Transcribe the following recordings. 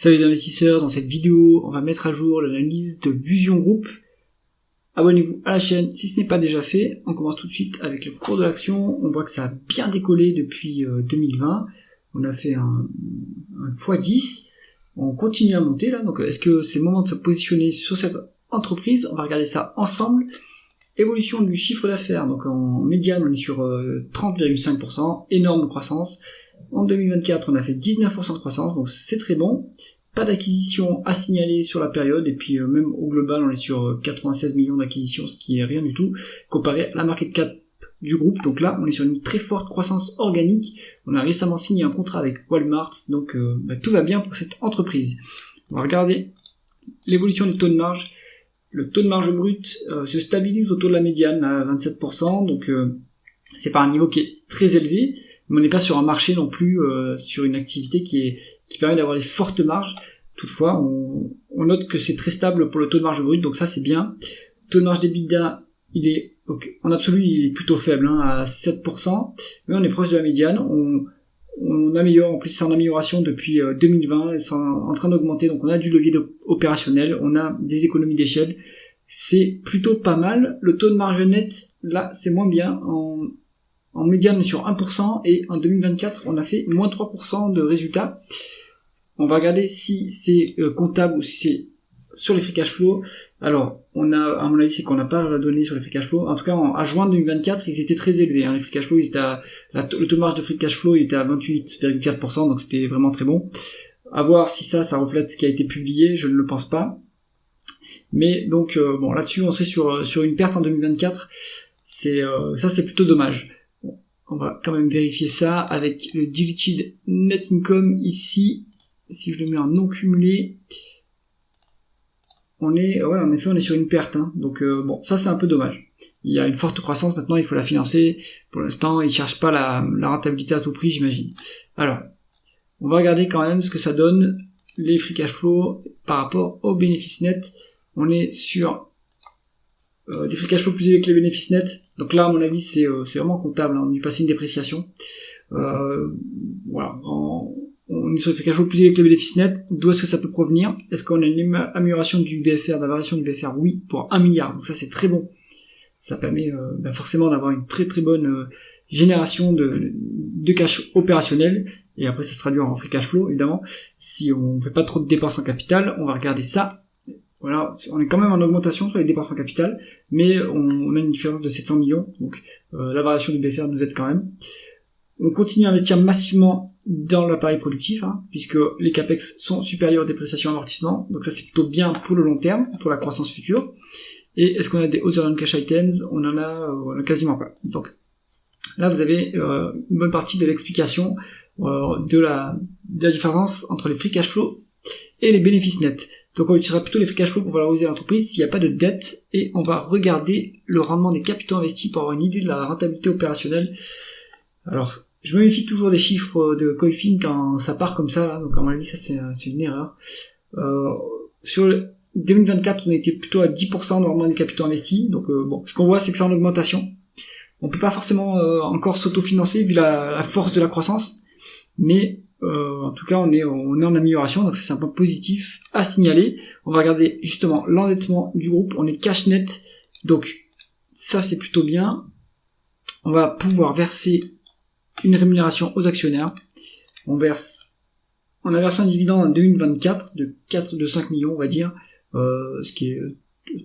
Salut les investisseurs, dans cette vidéo, on va mettre à jour l'analyse de Vusion Group. Abonnez-vous à la chaîne si ce n'est pas déjà fait. On commence tout de suite avec le cours de l'action. On voit que ça a bien décollé depuis 2020. On a fait un x10. On continue à monter là. Donc est-ce que c'est le moment de se positionner sur cette entreprise? On va regarder ça ensemble. Évolution du chiffre d'affaires. Donc en médiane, on est sur 30,5%. Énorme croissance. En 2024, on a fait 19% de croissance, donc c'est très bon. Pas d'acquisition à signaler sur la période, et puis même au global, on est sur 96 millions d'acquisitions, ce qui est rien du tout, comparé à la market cap du groupe. Donc là, on est sur une très forte croissance organique. On a récemment signé un contrat avec Walmart, donc tout va bien pour cette entreprise. On va regarder l'évolution du taux de marge. Le taux de marge brut se stabilise autour de la médiane à 27%, donc c'est pas un niveau qui est très élevé, mais on n'est pas sur un marché non plus sur une activité qui permet d'avoir des fortes marges. Toutefois, on note que c'est très stable pour le taux de marge brut, donc ça c'est bien. Le taux de marge d'EBITDA, en absolu, il est plutôt faible, à 7%, mais on est proche de la médiane. On améliore, en plus c'est en amélioration depuis 2020, c'est en train d'augmenter, donc on a du levier opérationnel, on a des économies d'échelle, c'est plutôt pas mal. Le taux de marge net, là c'est moins bien. En médiane, on est sur 1%, et en 2024, on a fait moins 3% de résultats. On va regarder si c'est comptable ou si c'est sur les free cash flow. Alors, à mon avis, c'est qu'on n'a pas la donnée sur les free cash flow. En tout cas, à juin 2024, ils étaient très élevés. Les free cash flow, le taux de marge de free cash flow, il était à 28,4%, donc c'était vraiment très bon. À voir si ça reflète ce qui a été publié, je ne le pense pas. Mais donc, là-dessus, on serait sur une perte en 2024. Ça, c'est plutôt dommage. On va quand même vérifier ça avec le diluted net income ici. Si je le mets en non cumulé, en effet, on est sur une perte. Donc ça c'est un peu dommage. Il y a une forte croissance maintenant, il faut la financer. Pour l'instant, ils cherchent pas la rentabilité à tout prix, j'imagine. Alors, on va regarder quand même ce que ça donne les free cash flow par rapport aux bénéfices nets. On est sur des free cash flow plus élevés que les bénéfices nets. Donc là, à mon avis, c'est vraiment comptable. On y passe une dépréciation. On est sur des free cash flow plus élevés que les bénéfices nets. D'où est-ce que ça peut provenir? Est-ce qu'on a une amélioration du BFR, de la variation du BFR? Oui, pour 1 milliard. Donc ça, c'est très bon. Ça permet forcément d'avoir une très très bonne génération de cash opérationnel. Et après, ça se traduit en free cash flow, évidemment. Si on ne fait pas trop de dépenses en capital, on va regarder ça. Voilà, on est quand même en augmentation sur les dépenses en capital, mais on a une différence de 700 millions, donc la variation du BFR nous aide quand même. On continue à investir massivement dans l'appareil productif, puisque les capex sont supérieurs aux dépréciations et amortissements, donc ça c'est plutôt bien pour le long terme, pour la croissance future. Et est-ce qu'on a des other non-cash items? On en a quasiment pas. Donc là vous avez une bonne partie de l'explication de la différence entre les free cash flow et les bénéfices nets. Donc on utilisera plutôt les free cash flow pour valoriser l'entreprise s'il n'y a pas de dette, et on va regarder le rendement des capitaux investis pour avoir une idée de la rentabilité opérationnelle. Alors, je me méfie toujours des chiffres de Coifin quand ça part comme ça, là, donc à mon avis ça c'est une erreur. Sur 2024, on était plutôt à 10% de rendement des capitaux investis, donc ce qu'on voit c'est que c'est en augmentation. On peut pas forcément encore s'autofinancer vu la force de la croissance, mais en tout cas on est en amélioration, donc ça c'est un point positif à signaler. On va regarder justement l'endettement du groupe, on est cash net, donc ça c'est plutôt bien. On va pouvoir verser une rémunération aux actionnaires. On a versé un dividende en 2024 de 5 millions on va dire, ce qui est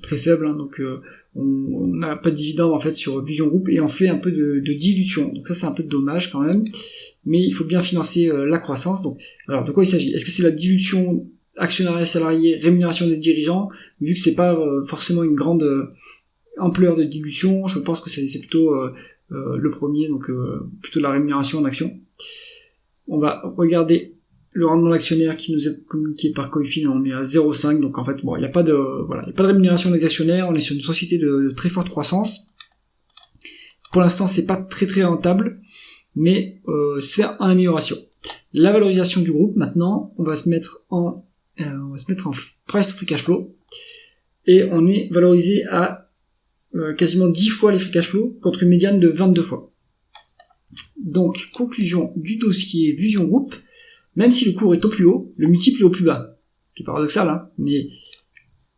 très faible, donc on n'a pas de dividende en fait sur Vusion Group, et on fait un peu de dilution, donc ça c'est un peu dommage quand même, mais il faut bien financer la croissance. Donc, alors de quoi il s'agit? Est-ce que c'est la dilution actionnariat salarié, rémunération des dirigeants? Vu que c'est pas forcément une grande ampleur de dilution, je pense que c'est plutôt le premier, donc plutôt la rémunération en action. On va regarder le rendement d'actionnaire qui nous est communiqué par Coifin, on est à 0,5, donc en fait il n'y a pas de rémunération des actionnaires, on est sur une société de très forte croissance. Pour l'instant c'est pas très très rentable, mais c'est en amélioration. La valorisation du groupe, maintenant, on va se mettre en price to free cash flow, et on est valorisé à quasiment 10 fois les free cash flow contre une médiane de 22 fois. Donc, conclusion du dossier Vusion Group, Même si le cours est au plus haut, le multiple est au plus bas. Ce qui est paradoxal, hein, mais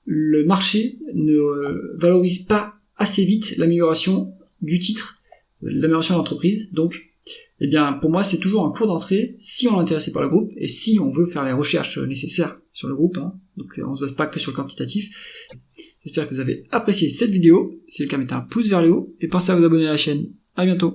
le marché ne valorise pas assez vite l'amélioration du titre, l'amélioration de l'entreprise. Donc, eh bien, pour moi, c'est toujours un cours d'entrée si on est intéressé par le groupe et si on veut faire les recherches nécessaires sur le groupe. Hein. Donc, on se base pas que sur le quantitatif. J'espère que vous avez apprécié cette vidéo. Si c'est le cas, mettez un pouce vers le haut et pensez à vous abonner à la chaîne. À bientôt.